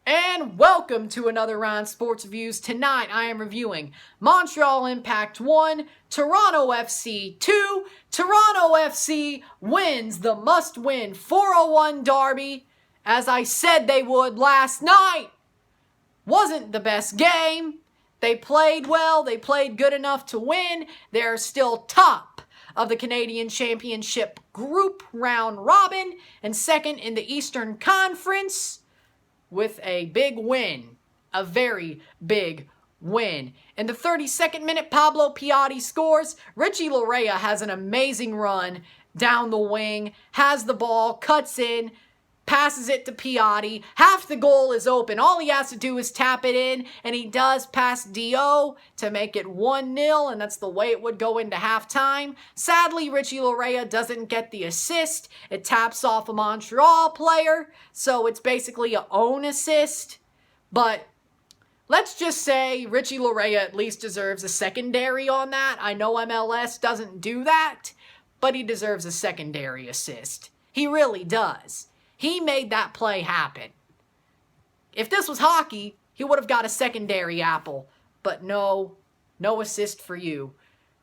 And welcome to another round of Sports Reviews. Tonight I am reviewing Montreal Impact 1, Toronto FC 2. Toronto FC wins the must-win 401 derby, as I said they would last night. Wasn't the best game. They played well. They played good enough to win. They're still top of the Canadian Championship group round robin and second in the Eastern Conference, with a big win, a very big win. In the 32nd minute, Pablo Piatti scores. Richie Laryea has an amazing run down the wing, has the ball, cuts in, passes it to Piatti. Half the goal is open. All he has to do is tap it in, and he does pass Dio to make it 1-0, and that's the way it would go into halftime. Sadly, Richie Laryea doesn't get the assist. It taps off a Montreal player, so it's basically a own assist. But let's just say Richie Laryea at least deserves a secondary on that. I know MLS doesn't do that, but he deserves a secondary assist. He really does. He made that play happen. If this was hockey, he would have got a secondary apple. But no assist for you.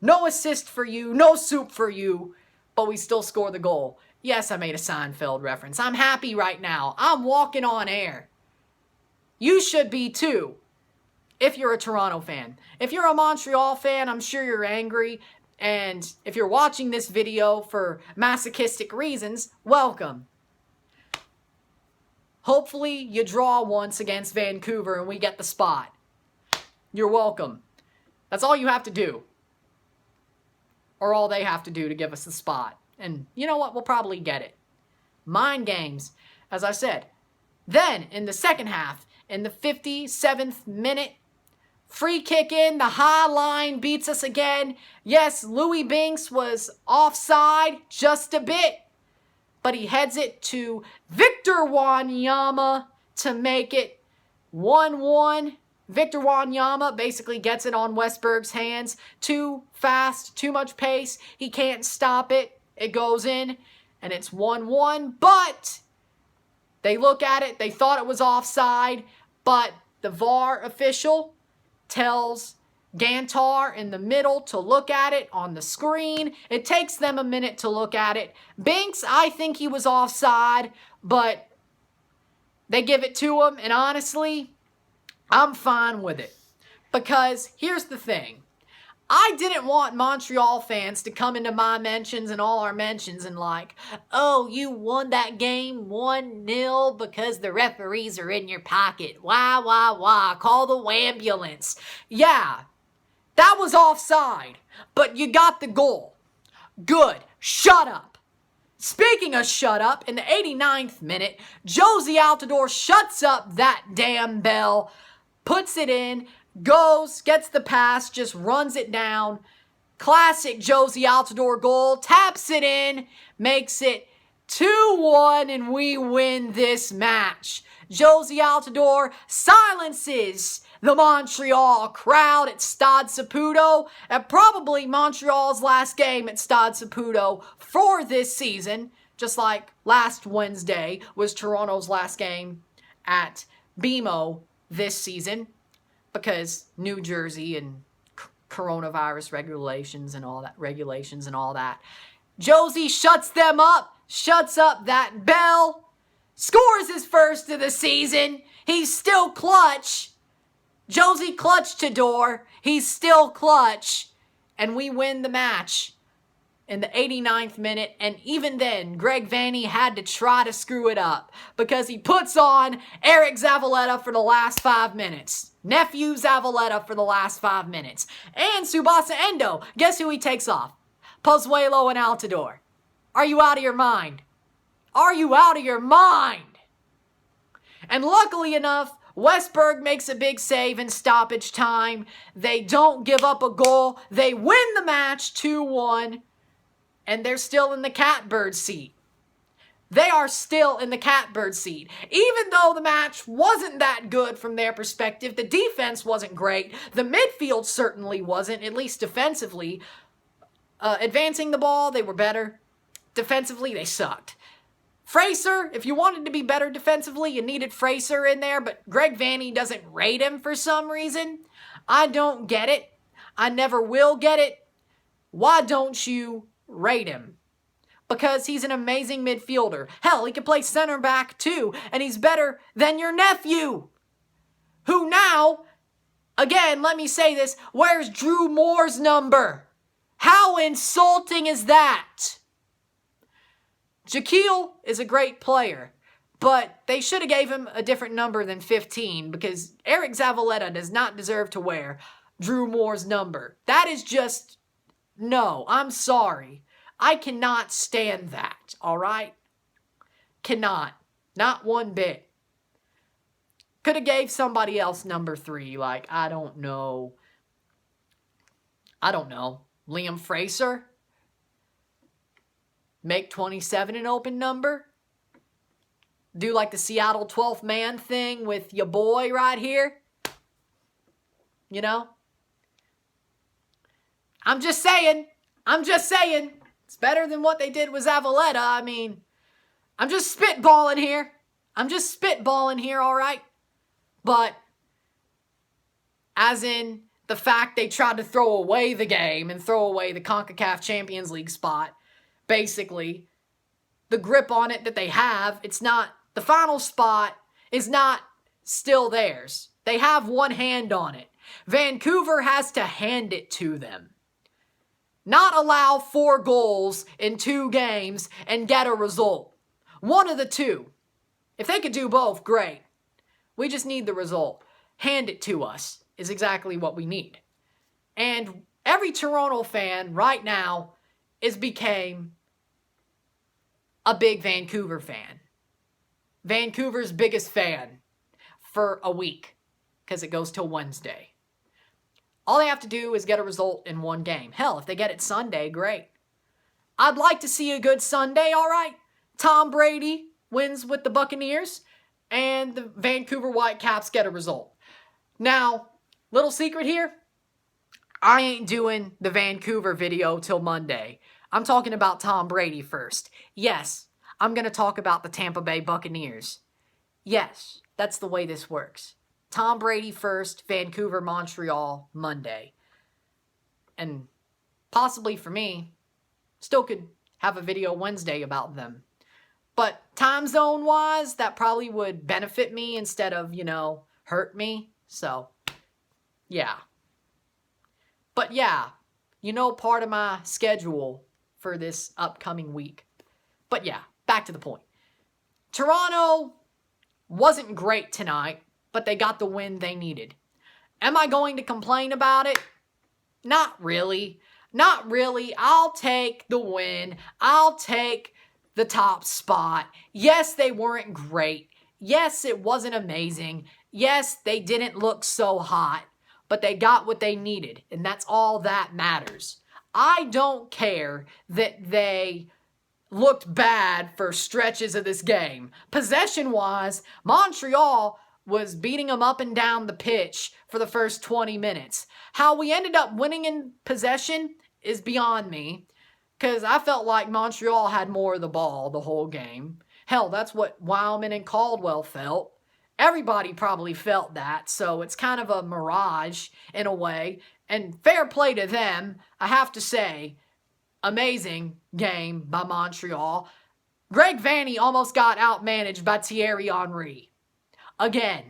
No assist for you, no soup for you, but we still score the goal. Yes, I made a Seinfeld reference. I'm happy right now. I'm walking on air. You should be too, if you're a Toronto fan. If you're a Montreal fan, I'm sure you're angry. And if you're watching this video for masochistic reasons, welcome. Hopefully you draw once against Vancouver and we get the spot. You're welcome. That's all you have to do. Or all they have to do to give us the spot. And you know what? We'll probably get it. Mind games, as I said. Then, in the second half, in the 57th minute, free kick in, the high line beats us again. Yes, Louis Binks was offside just a bit, but he heads it to Victor Wanyama to make it 1-1. Victor Wanyama basically gets it on Westberg's hands. Too fast, too much pace. He can't stop it. It goes in, and it's 1-1. But they look at it. They thought it was offside, but the VAR official tells Gantar in the middle to look at it on the screen. It takes them a minute to look at it. Binks, I think he was offside, but they give it to him, and honestly, I'm fine with it. Because here's the thing. I didn't want Montreal fans to come into my mentions and all our mentions and like, oh, you won that game 1-0 because the referees are in your pocket. Wah, call the ambulance. Yeah, that was offside, but you got the goal. Good. Shut up. Speaking of shut up, in the 89th minute, Josie Altidore shuts up that damn bell, puts it in, goes, gets the pass, just runs it down. Classic Josie Altidore goal, taps it in, makes it 2-1, and we win this match. Josie Altidore silences the Montreal crowd at Stade Saputo, and probably Montreal's last game at Stade Saputo for this season, just like last Wednesday was Toronto's last game at BMO this season, because New Jersey and coronavirus regulations and all that. Josie shuts them up, shuts up that bell, scores his first of the season. He's still clutch. Josie Clutch-Tador. He's still clutch. And we win the match in the 89th minute. And even then, Greg Vanney had to try to screw it up because he puts on Eric Zavaleta for the last 5 minutes. Nephew Zavaleta for the last 5 minutes. And Tsubasa Endo. Guess who he takes off? Pozuelo and Altidore. Are you out of your mind? Are you out of your mind? And luckily enough, Westberg makes a big save in stoppage time. They don't give up a goal. They win the match 2-1. And they're still in the catbird seat. They are still in the catbird seat. Even though the match wasn't that good from their perspective, the defense wasn't great. The midfield certainly wasn't, at least defensively. Advancing the ball, they were better. Defensively, they sucked. Fraser, if you wanted to be better defensively, you needed Fraser in there, but Greg Vanney doesn't rate him for some reason. I don't get it. I never will get it. Why don't you rate him? Because he's an amazing midfielder. Hell, he can play center back too, and he's better than your nephew, who now, again, let me say this, wears Drew Moore's number. How insulting is that? Shaquille is a great player, but they should have gave him a different number than 15 because Eric Zavaleta does not deserve to wear Drew Moore's number. That is just, no, I'm sorry. I cannot stand that, all right? Cannot. Not one bit. Could have gave somebody else number 3, like, I don't know, Liam Fraser? Make 27 an open number? Do like the Seattle 12th man thing with your boy right here? You know? I'm just saying. It's better than what they did with Zavaleta. I mean, I'm just spitballing here, all right? But, as in the fact they tried to throw away the game and throw away the CONCACAF Champions League spot, basically, the grip on it that they have, it's not, the final spot is not still theirs. They have one hand on it. Vancouver has to hand it to them. Not allow 4 goals in 2 games and get a result. One of the two. If they could do both, great. We just need the result. Hand it to us is exactly what we need. And every Toronto fan right now became a big Vancouver fan. Vancouver's biggest fan for a week because it goes till Wednesday. All they have to do is get a result in 1 game. Hell, if they get it Sunday, great. I'd like to see a good Sunday, all right? Tom Brady wins with the Buccaneers, and the Vancouver Whitecaps get a result. Now, little secret here, I ain't doing the Vancouver video till Monday. I'm talking about Tom Brady first. Yes, I'm going to talk about the Tampa Bay Buccaneers. Yes, that's the way this works. Tom Brady first, Vancouver, Montreal, Monday. And possibly for me, still could have a video Wednesday about them. But time zone wise, that probably would benefit me instead of, hurt me. So, yeah. But yeah, part of my schedule for this upcoming week. But yeah, back to the point. Toronto wasn't great tonight, but they got the win they needed. Am I going to complain about it? Not really. Not really. I'll take the win. I'll take the top spot. Yes, they weren't great. Yes, it wasn't amazing. Yes, they didn't look so hot, but they got what they needed, and that's all that matters. I don't care that they looked bad for stretches of this game. Possession-wise, Montreal was beating them up and down the pitch for the first 20 minutes. How we ended up winning in possession is beyond me, because I felt like Montreal had more of the ball the whole game. Hell, that's what Wildman and Caldwell felt. Everybody probably felt that, so it's kind of a mirage in a way. And fair play to them, I have to say, amazing game by Montreal. Greg Vanney almost got outmanaged by Thierry Henry. Again.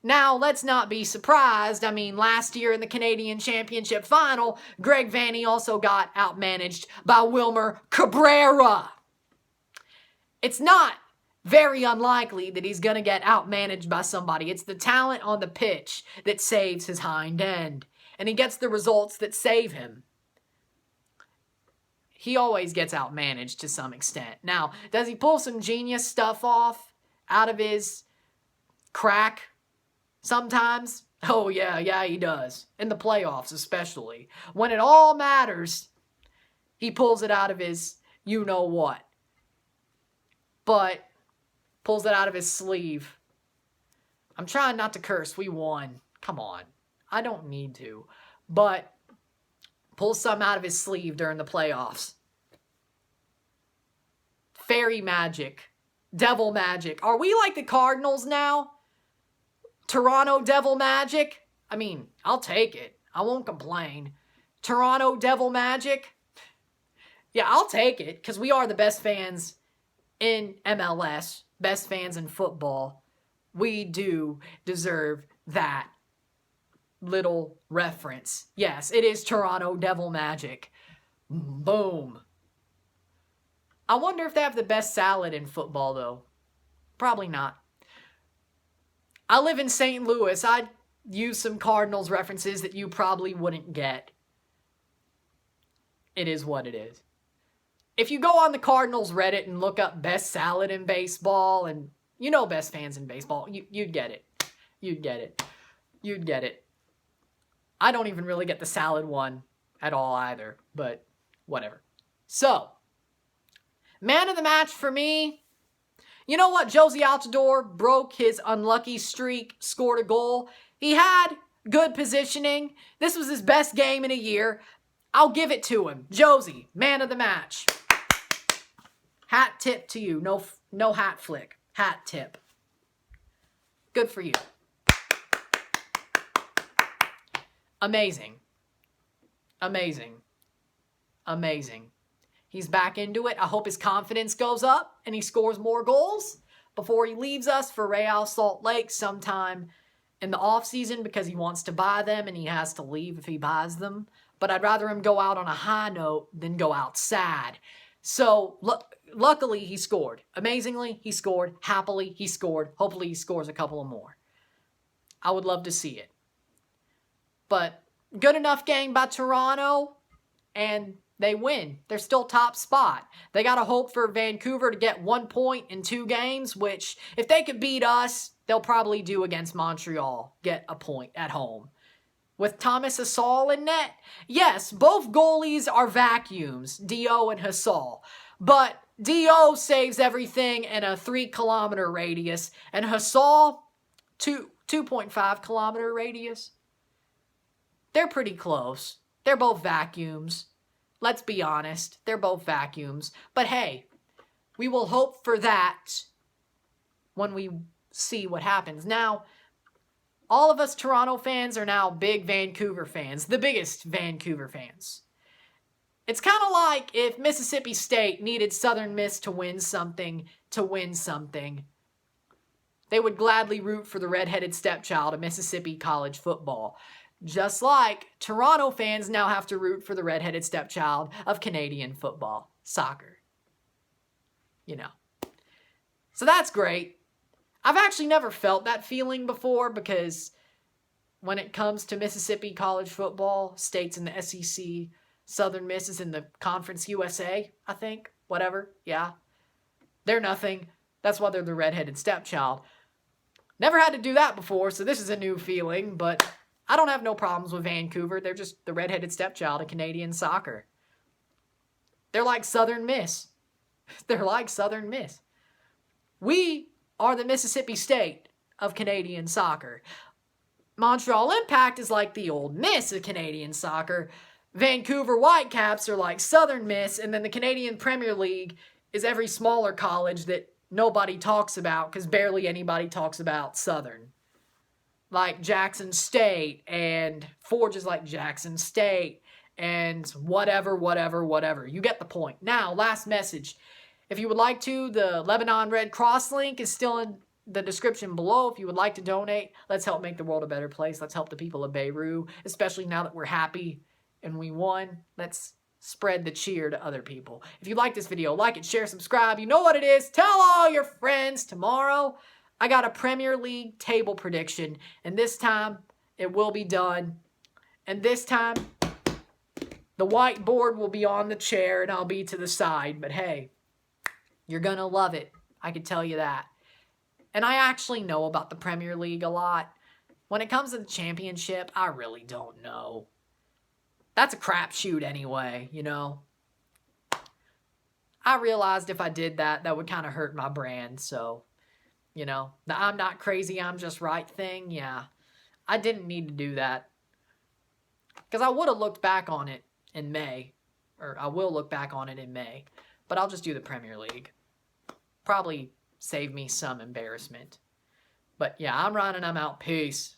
Now, let's not be surprised. I mean, last year in the Canadian Championship Final, Greg Vanney also got outmanaged by Wilmer Cabrera. It's not very unlikely that he's going to get outmanaged by somebody. It's the talent on the pitch that saves his hind end. And he gets the results that save him. He always gets outmanaged to some extent. Now, does he pull some genius stuff off out of his crack sometimes? Oh, yeah, he does. In the playoffs, especially. When it all matters, he pulls it out of his you-know-what. But pulls it out of his sleeve. I'm trying not to curse. We won. Come on. I don't need to. But pulls some out of his sleeve during the playoffs. Fairy magic Devil Magic. Are we like the Cardinals now? Toronto Devil Magic? I mean, I'll take it. I won't complain. Toronto Devil Magic? Yeah, I'll take it because we are the best fans in MLS, best fans in football. We do deserve that little reference. Yes, it is Toronto Devil Magic. Boom. I wonder if they have the best salad in football, though. Probably not. I live in St. Louis. I'd use some Cardinals references that you probably wouldn't get. It is what it is. If you go on the Cardinals Reddit and look up best salad in baseball, and you know best fans in baseball, you'd get it. You'd get it. You'd get it. I don't even really get the salad one at all either, but whatever. So, man of the match for me, you know what? Josie Altidore broke his unlucky streak, scored a goal. He had good positioning. This was his best game in a year. I'll give it to him. Josie, man of the match. Hat tip to you. No hat flick. Hat tip. Good for you. Amazing. Amazing. Amazing. He's back into it. I hope his confidence goes up and he scores more goals before he leaves us for Real Salt Lake sometime in the offseason because he wants to buy them and he has to leave if he buys them. But I'd rather him go out on a high note than go out sad. So, luckily, he scored. Amazingly, he scored. Happily, he scored. Hopefully, he scores a couple of more. I would love to see it. But good enough game by Toronto, and they win. They're still top spot. They got to hope for Vancouver to get 1 point in 2 games, which, if they could beat us, they'll probably do against Montreal. Get a point at home. With Thomas Hasal in net? Yes, both goalies are vacuums, D.O. and Hasal. But D.O. saves everything in a 3-kilometer radius, and Hasal, 2.5-kilometer radius. They're pretty close. They're both vacuums. Let's be honest. They're both vacuums. But hey, we will hope for that when we see what happens. Now, all of us Toronto fans are now big Vancouver fans. The biggest Vancouver fans. It's kind of like if Mississippi State needed Southern Miss to win something, they would gladly root for the redheaded stepchild of Mississippi college football. Just like Toronto fans now have to root for the redheaded stepchild of Canadian football, soccer. You know. So that's great. I've actually never felt that feeling before because when it comes to Mississippi college football, State's in the SEC, Southern Miss is in the Conference USA, I think. Whatever. Yeah. They're nothing. That's why they're the redheaded stepchild. Never had to do that before, so this is a new feeling, but I don't have no problems with Vancouver. They're just the redheaded stepchild of Canadian soccer. They're like Southern Miss. They're like Southern Miss. We are the Mississippi State of Canadian soccer. Montreal Impact is like the Old Miss of Canadian soccer. Vancouver Whitecaps are like Southern Miss, and then the Canadian Premier League is every smaller college that nobody talks about because barely anybody talks about Southern. Like Jackson State, and Forges like Jackson State, and whatever. You get the point. Now, last message. If you would like to, the Lebanon Red Cross link is still in the description below. If you would like to donate, let's help make the world a better place. Let's help the people of Beirut, especially now that we're happy and we won. Let's spread the cheer to other people. If you like this video, like it, share, subscribe. You know what it is. Tell all your friends. Tomorrow, I got a Premier League table prediction, and this time it will be done. And this time, the whiteboard will be on the chair and I'll be to the side. But hey, you're going to love it. I can tell you that. And I actually know about the Premier League a lot. When it comes to the championship, I really don't know. That's a crapshoot anyway, you know. I realized if I did that, that would kind of hurt my brand. So, you know, the I'm not crazy, I'm just right thing, yeah. I didn't need to do that. Because I would have looked back on it in May. Or I will look back on it in May. But I'll just do the Premier League. Probably save me some embarrassment. But yeah, I'm Ron and I'm out. Peace.